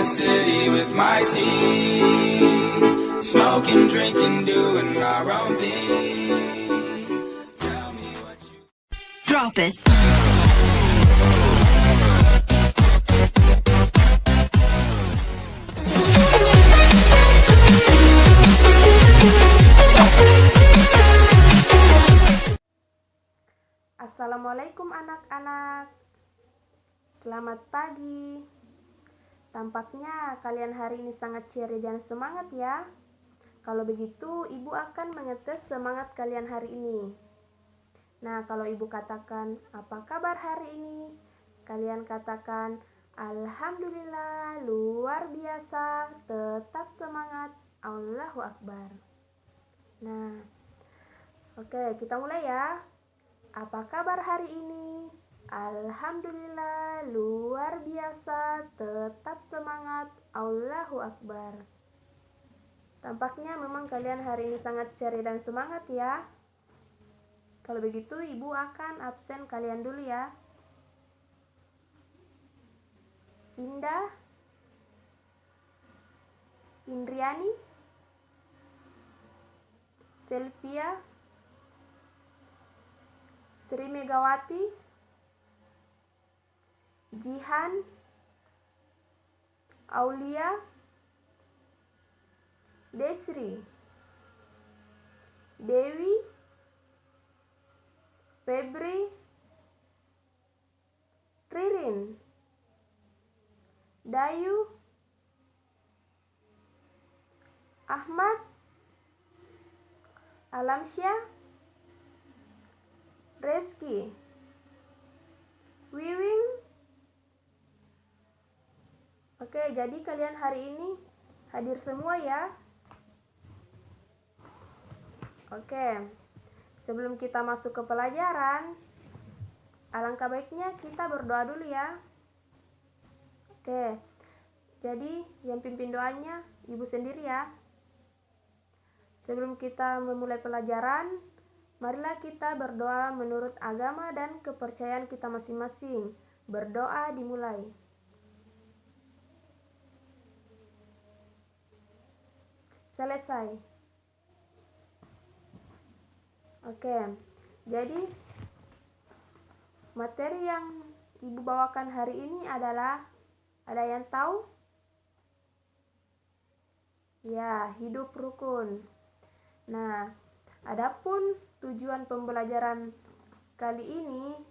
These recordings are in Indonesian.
city with my team, smoking, drinking, doing our own thing. Tell me what you Drop it. Assalamualaikum anak-anak. Selamat pagi. Tampaknya kalian hari ini sangat ceria dan semangat ya. Kalau begitu, Ibu akan mengetes semangat kalian hari ini. Nah, kalau Ibu katakan, apa kabar hari ini? Kalian katakan, Alhamdulillah, luar biasa, tetap semangat, Allahu Akbar. Nah, oke, kita mulai ya. Apa kabar hari ini? Alhamdulillah, luar biasa, tetap semangat, Allahu Akbar. Tampaknya memang kalian hari ini sangat ceria dan semangat ya. Kalau begitu, Ibu akan absen kalian dulu ya. Indah, Indriani, Selvia, Sri Megawati, Jihan, Aulia, Desri, Dewi, Febri, Ririn, Dayu, Ahmad, Alamsyah, Reski, Wiwing. Oke, jadi kalian hari ini hadir semua ya. Oke, sebelum kita masuk ke pelajaran, alangkah baiknya kita berdoa dulu ya. Oke, jadi yang pimpin doanya Ibu sendiri ya. Sebelum kita memulai pelajaran, marilah kita berdoa menurut agama dan kepercayaan kita masing-masing. Berdoa dimulai. Selesai. Oke, jadi materi yang Ibu bawakan hari ini adalah, ada yang tahu? Ya, hidup rukun. Nah, adapun tujuan pembelajaran kali ini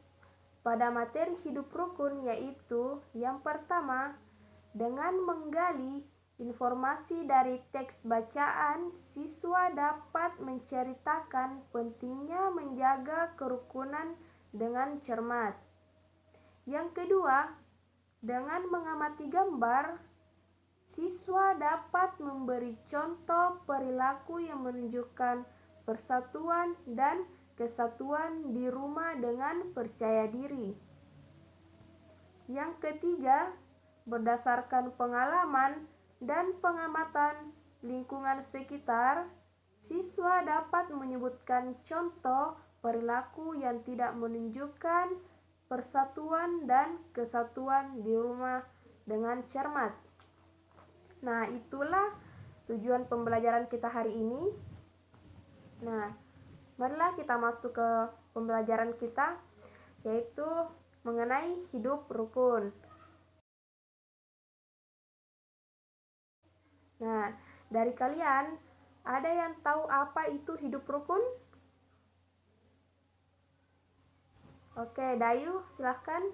pada materi hidup rukun yaitu yang pertama, dengan menggali informasi dari teks bacaan, siswa dapat menceritakan pentingnya menjaga kerukunan dengan cermat. Yang kedua, dengan mengamati gambar, siswa dapat memberi contoh perilaku yang menunjukkan persatuan dan kesatuan di rumah dengan percaya diri. Yang ketiga, berdasarkan pengalaman dan pengamatan lingkungan sekitar, siswa dapat menyebutkan contoh perilaku yang tidak menunjukkan persatuan dan kesatuan di rumah dengan cermat. Nah, itulah tujuan pembelajaran kita hari ini. Nah, marilah kita masuk ke pembelajaran kita, yaitu mengenai hidup rukun. Nah, dari kalian, ada yang tahu apa itu hidup rukun? Oke, Dayu, silahkan.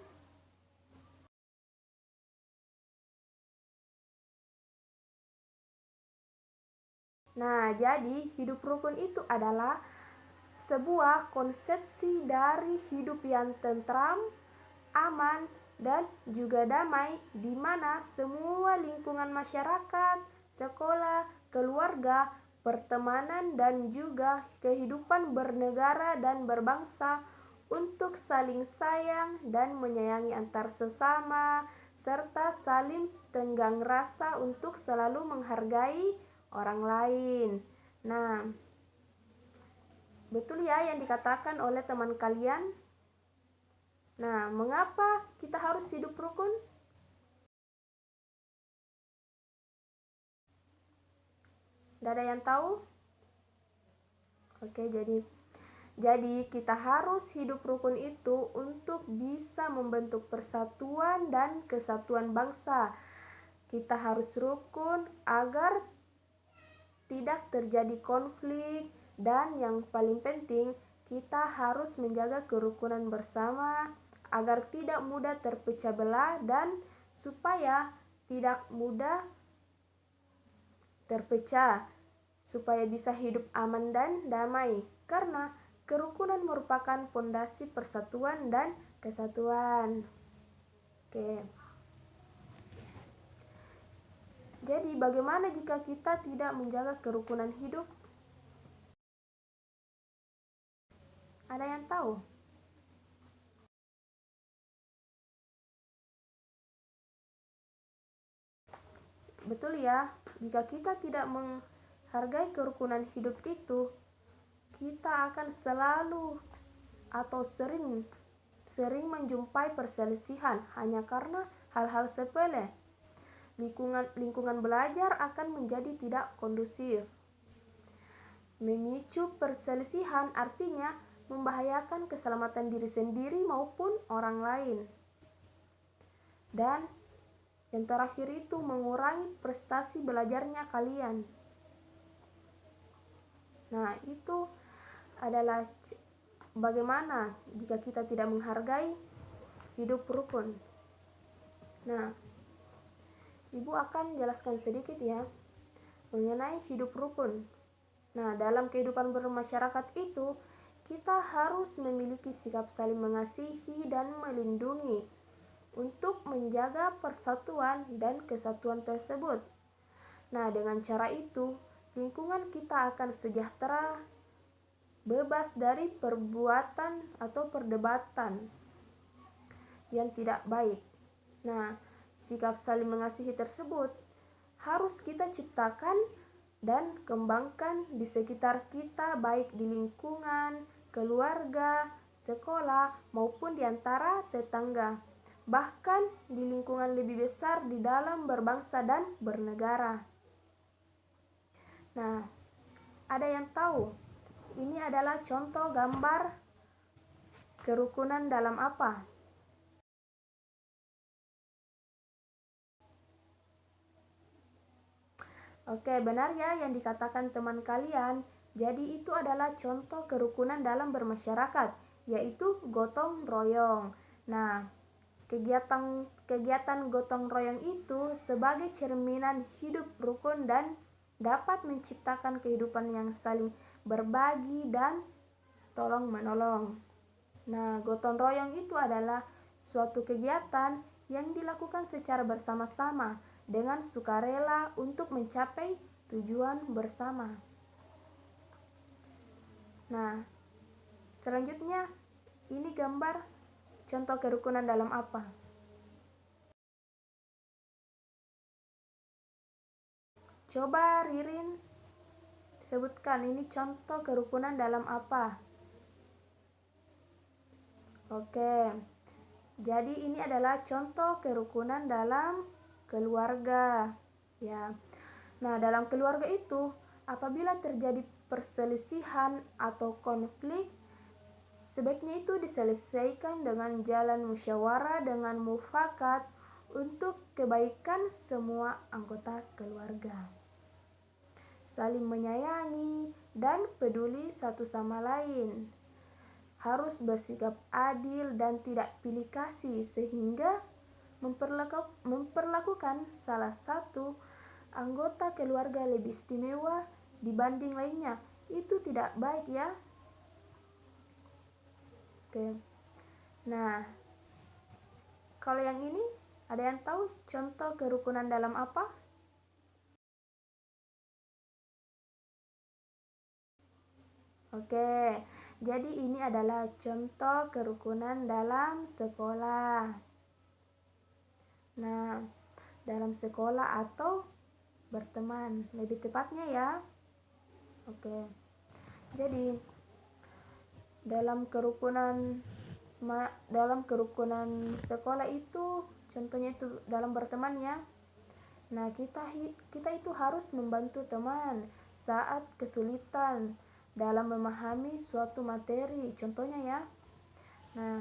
Nah, jadi hidup rukun itu adalah sebuah konsepsi dari hidup yang tentram, aman, dan juga damai, di mana semua lingkungan masyarakat, sekolah, keluarga, pertemanan, dan juga kehidupan bernegara dan berbangsa untuk saling sayang dan menyayangi antar sesama, serta saling tenggang rasa untuk selalu menghargai orang lain. Nah, betul ya yang dikatakan oleh teman kalian? Nah, mengapa kita harus hidup rukun? Tidak ada yang tahu? Oke, jadi kita harus hidup rukun itu untuk bisa membentuk persatuan dan kesatuan bangsa. Kita harus rukun agar tidak terjadi konflik, dan yang paling penting kita harus menjaga kerukunan bersama agar tidak mudah terpecah belah dan supaya tidak mudah terpecah, supaya bisa hidup aman dan damai, karena kerukunan merupakan fondasi persatuan dan kesatuan. Oke. Jadi bagaimana jika kita tidak menjaga kerukunan hidup? Ada yang tahu? Betul ya, jika kita tidak menghargai kerukunan hidup itu, kita akan selalu atau sering menjumpai perselisihan hanya karena hal-hal sepele. Lingkungan belajar akan menjadi tidak kondusif. Memicu perselisihan artinya membahayakan keselamatan diri sendiri maupun orang lain. Dan yang terakhir itu mengurangi prestasi belajarnya kalian. Nah, itu adalah bagaimana jika kita tidak menghargai hidup rukun. Nah, Ibu akan jelaskan sedikit ya mengenai hidup rukun. Nah, dalam kehidupan bermasyarakat itu, kita harus memiliki sikap saling mengasihi dan melindungi untuk menjaga persatuan dan kesatuan tersebut. Nah, dengan cara itu, lingkungan kita akan sejahtera, bebas dari perbuatan atau perdebatan yang tidak baik. Nah, sikap saling mengasihi tersebut harus kita ciptakan dan kembangkan di sekitar kita, baik di lingkungan, keluarga, sekolah, maupun di antara tetangga. Bahkan di lingkungan lebih besar di dalam berbangsa dan bernegara. Nah, ada yang tahu ini adalah contoh gambar kerukunan dalam apa? Oke, benar ya yang dikatakan teman kalian. Jadi itu adalah contoh kerukunan dalam bermasyarakat, yaitu gotong royong. Nah, kegiatan gotong royong itu sebagai cerminan hidup rukun dan dapat menciptakan kehidupan yang saling berbagi dan tolong menolong. Nah, gotong royong itu adalah suatu kegiatan yang dilakukan secara bersama-sama dengan sukarela untuk mencapai tujuan bersama. Nah, selanjutnya ini gambar contoh kerukunan dalam apa? Coba Ririn sebutkan ini contoh kerukunan dalam apa? Oke, jadi ini adalah contoh kerukunan dalam keluarga. Ya, nah dalam keluarga itu apabila terjadi perselisihan atau konflik, sebaiknya itu diselesaikan dengan jalan musyawarah dengan mufakat untuk kebaikan semua anggota keluarga. Saling menyayangi dan peduli satu sama lain. Harus bersikap adil dan tidak pilih kasih sehingga memperlakukan salah satu anggota keluarga lebih istimewa dibanding lainnya. Itu tidak baik ya. Oke. Nah, kalau yang ini ada yang tahu contoh kerukunan dalam apa? Oke, jadi ini adalah contoh kerukunan dalam sekolah. Nah, dalam sekolah atau berteman, lebih tepatnya ya. Oke. Jadi dalam kerukunan sekolah itu contohnya itu dalam berteman ya. Nah, kita itu harus membantu teman saat kesulitan dalam memahami suatu materi. Contohnya ya, nah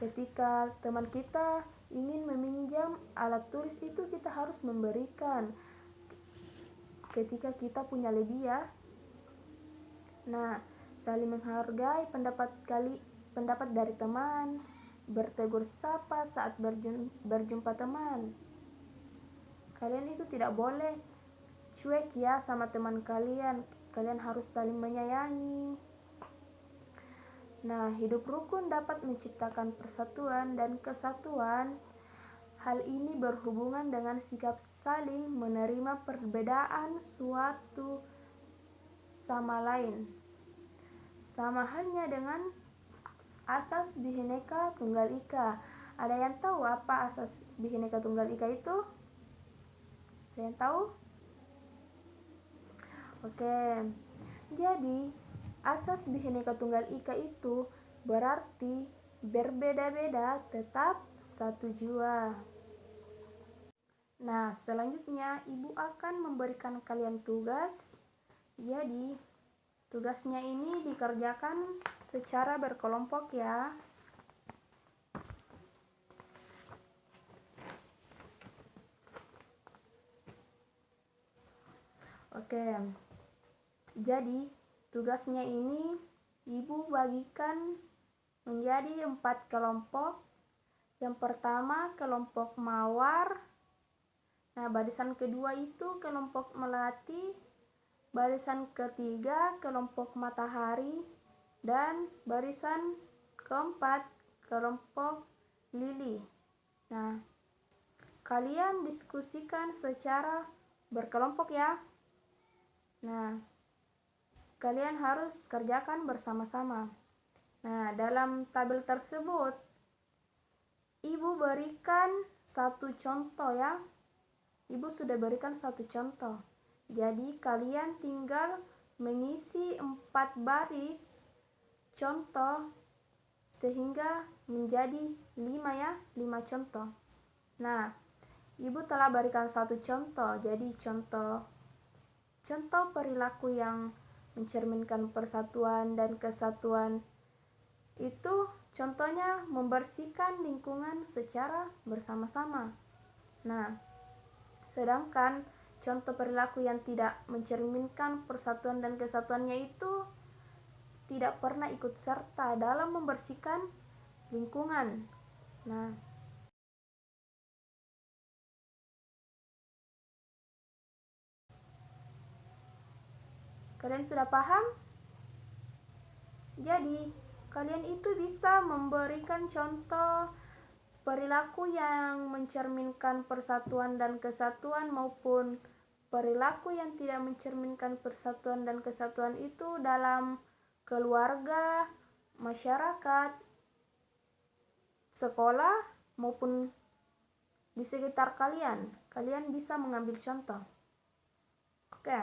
ketika teman kita ingin meminjam alat tulis itu kita harus memberikan ketika kita punya lebih ya. Nah, saling menghargai pendapat dari teman, bertegur sapa saat berjumpa teman. Kalian itu tidak boleh cuek ya sama teman kalian. Kalian harus saling menyayangi. Nah, hidup rukun dapat menciptakan persatuan dan kesatuan. Hal ini berhubungan dengan sikap saling menerima perbedaan suatu sama lain. Sama halnya dengan asas Bhinneka Tunggal Ika. Ada yang tahu apa asas Bhinneka Tunggal Ika itu? Ada yang tahu? Oke. Jadi, asas Bhinneka Tunggal Ika itu berarti berbeda-beda tetap satu jua. Nah, selanjutnya ibu akan memberikan kalian tugas. Jadi, tugasnya ini dikerjakan secara berkelompok ya. Oke. Jadi, tugasnya ini ibu bagikan menjadi 4 kelompok. Yang pertama kelompok mawar. Nah, barisan kedua itu kelompok melati. Barisan ketiga kelompok matahari. Dan barisan keempat kelompok lili. Nah, kalian diskusikan secara berkelompok ya. Nah, kalian harus kerjakan bersama-sama. Nah, dalam tabel tersebut ibu berikan satu contoh ya. Ibu sudah berikan satu contoh. Jadi kalian tinggal mengisi 4 baris contoh sehingga menjadi 5 ya, 5 contoh. Nah, ibu telah berikan satu contoh. Jadi contoh perilaku yang mencerminkan persatuan dan kesatuan itu contohnya membersihkan lingkungan secara bersama-sama. Nah, sedangkan contoh perilaku yang tidak mencerminkan persatuan dan kesatuannya itu tidak pernah ikut serta dalam membersihkan lingkungan. Nah, kalian sudah paham? Jadi, kalian itu bisa memberikan contoh perilaku yang mencerminkan persatuan dan kesatuan maupun perilaku yang tidak mencerminkan persatuan dan kesatuan itu dalam keluarga, masyarakat, sekolah maupun di sekitar kalian. Kalian bisa mengambil contoh. Oke.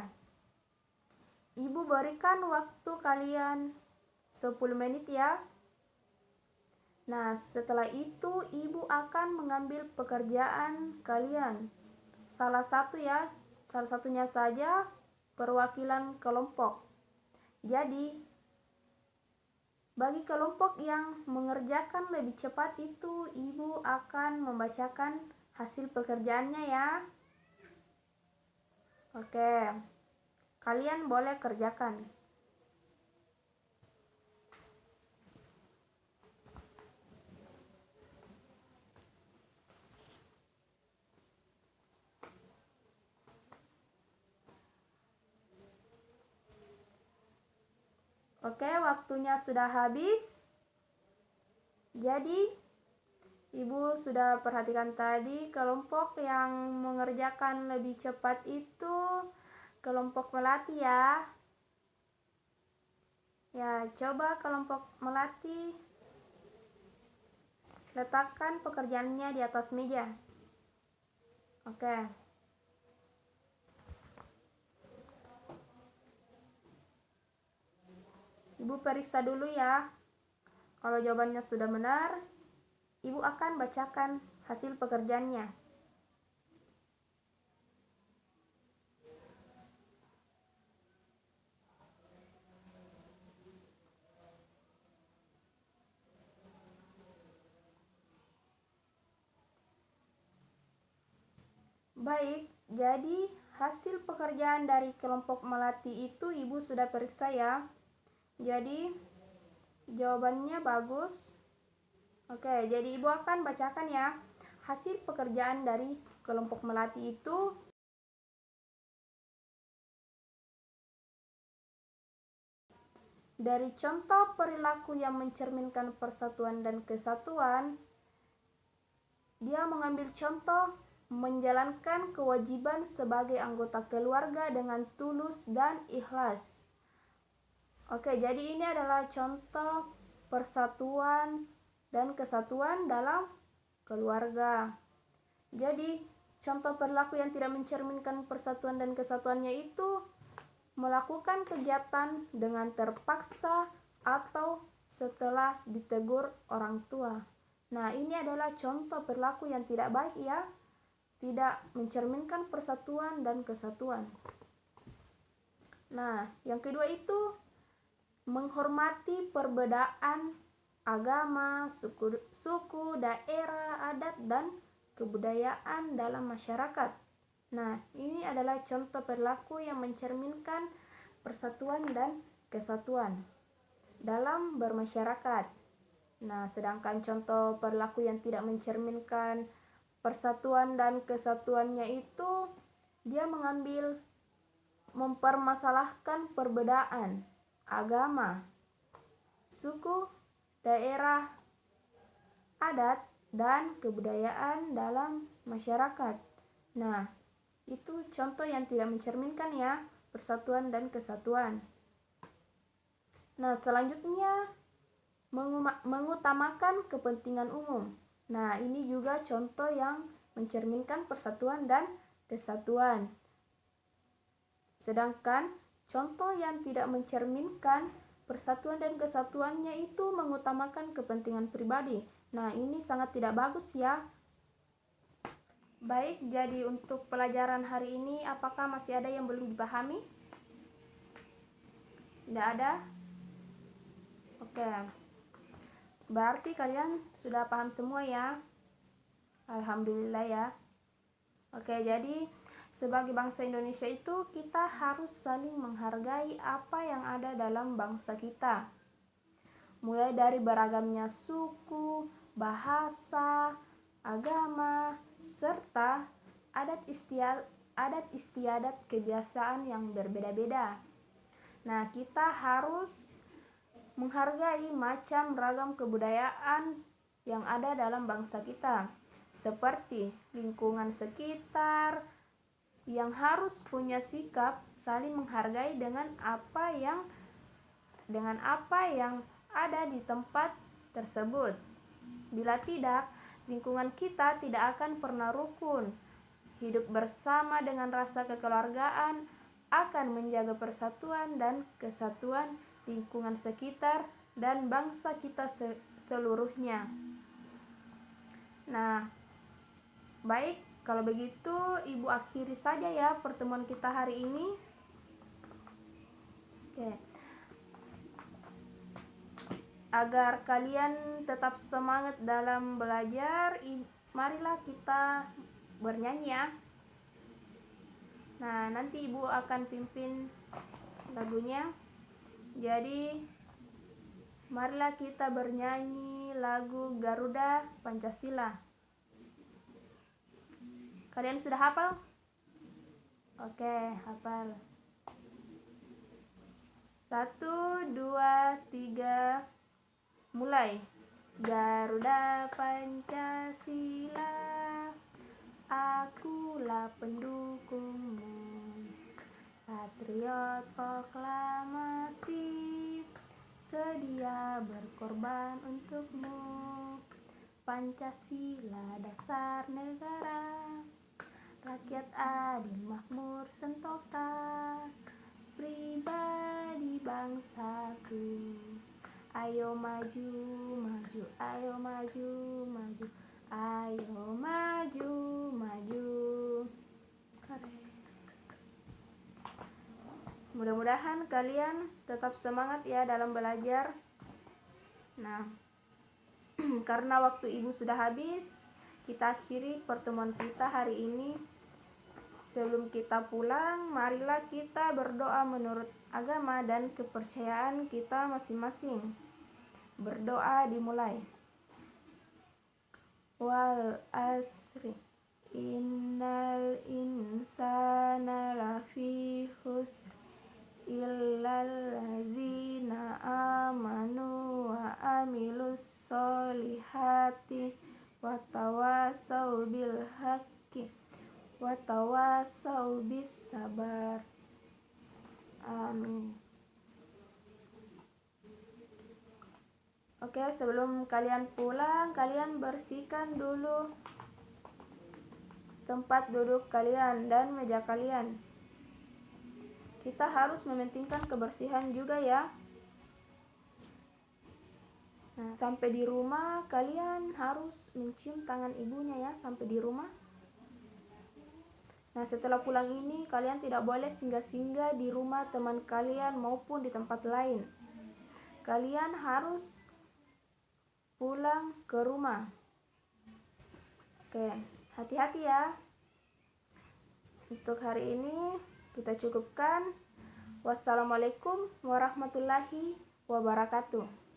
Ibu berikan waktu kalian 10 menit ya. Nah, setelah itu ibu akan mengambil pekerjaan kalian. Salah satunya saja perwakilan kelompok. Jadi, bagi kelompok yang mengerjakan lebih cepat itu ibu akan membacakan hasil pekerjaannya ya. Oke. Kalian boleh kerjakan. Oke, waktunya sudah habis. Jadi, ibu sudah perhatikan tadi kelompok yang mengerjakan lebih cepat itu kelompok melati ya. Ya, coba kelompok melati letakkan pekerjaannya di atas meja. Oke. Ibu periksa dulu ya. Kalau jawabannya sudah benar, ibu akan bacakan hasil pekerjaannya. Baik, jadi hasil pekerjaan dari kelompok melati itu Ibu sudah periksa ya. Jadi jawabannya bagus. Oke, jadi Ibu akan bacakan ya. Hasil pekerjaan dari kelompok melati itu dari contoh perilaku yang mencerminkan persatuan dan kesatuan, dia mengambil contoh menjalankan kewajiban sebagai anggota keluarga dengan tulus dan ikhlas. Oke, jadi ini adalah contoh persatuan dan kesatuan dalam keluarga. Jadi, contoh perilaku yang tidak mencerminkan persatuan dan kesatuannya itu melakukan kegiatan dengan terpaksa atau setelah ditegur orang tua. Nah, ini adalah contoh perilaku yang tidak baik ya, tidak mencerminkan persatuan dan kesatuan. Nah, yang kedua itu menghormati perbedaan agama, suku, daerah, adat, dan kebudayaan dalam masyarakat. Nah, ini adalah contoh perilaku yang mencerminkan persatuan dan kesatuan dalam bermasyarakat. Nah, sedangkan contoh perilaku yang tidak mencerminkan persatuan dan kesatuannya itu dia mempermasalahkan perbedaan agama, suku, daerah, adat, dan kebudayaan dalam masyarakat. Nah, itu contoh yang tidak mencerminkan ya persatuan dan kesatuan. Nah, selanjutnya mengutamakan kepentingan umum. Nah, ini juga contoh yang mencerminkan persatuan dan kesatuan. Sedangkan contoh yang tidak mencerminkan persatuan dan kesatuannya itu mengutamakan kepentingan pribadi. Nah, ini sangat tidak bagus ya. Baik, jadi untuk pelajaran hari ini apakah masih ada yang belum dipahami? Tidak ada? Oke. Berarti kalian sudah paham semua ya? Alhamdulillah ya. Oke, jadi sebagai bangsa Indonesia itu kita harus saling menghargai apa yang ada dalam bangsa kita. Mulai dari beragamnya suku, bahasa, agama, serta adat istiadat kebiasaan yang berbeda-beda. Nah, kita harus menghargai macam ragam kebudayaan yang ada dalam bangsa kita, seperti lingkungan sekitar yang harus punya sikap saling menghargai dengan apa yang ada di tempat tersebut. Bila tidak, lingkungan kita tidak akan pernah rukun. Hidup bersama dengan rasa kekeluargaan akan menjaga persatuan dan kesatuan lingkungan sekitar dan bangsa kita seluruhnya. Nah, baik, kalau begitu Ibu akhiri saja ya pertemuan kita hari ini. Oke. Agar kalian tetap semangat dalam belajar, marilah kita bernyanyi ya. Nah, nanti Ibu akan pimpin lagunya. Jadi, marilah kita bernyanyi lagu Garuda Pancasila. Kalian sudah hafal? Oke, hafal. 1, 2, 3, mulai. Garuda Pancasila, akulah pendukungmu. Patriot proklamasi, sedia berkorban untukmu. Pancasila dasar negara, rakyat adil makmur sentosa, pribadi bangsaku. Ayo maju, maju, ayo maju, maju, ayo maju, maju. Mudah-mudahan kalian tetap semangat ya dalam belajar. Nah, karena waktu Ibu sudah habis, kita akhiri pertemuan kita hari ini. Sebelum kita pulang, marilah kita berdoa menurut agama dan kepercayaan kita masing-masing. Berdoa dimulai. Wal asri innal insana lafi khusr illal ladzina amanu wa amilus solihati wa tawasau bil haqqi wa tawasau bis sabar. Amin. Oke, sebelum kalian pulang, kalian bersihkan dulu tempat duduk kalian dan meja kalian. Kita harus mementingkan kebersihan juga ya. Nah, sampai di rumah kalian harus mencium tangan ibunya ya, sampai di rumah. Nah, setelah pulang ini kalian tidak boleh singgah-singgah di rumah teman kalian maupun di tempat lain. Kalian harus pulang ke rumah. Oke, hati-hati ya. Untuk hari ini kita cukupkan. Wassalamualaikum warahmatullahi wabarakatuh.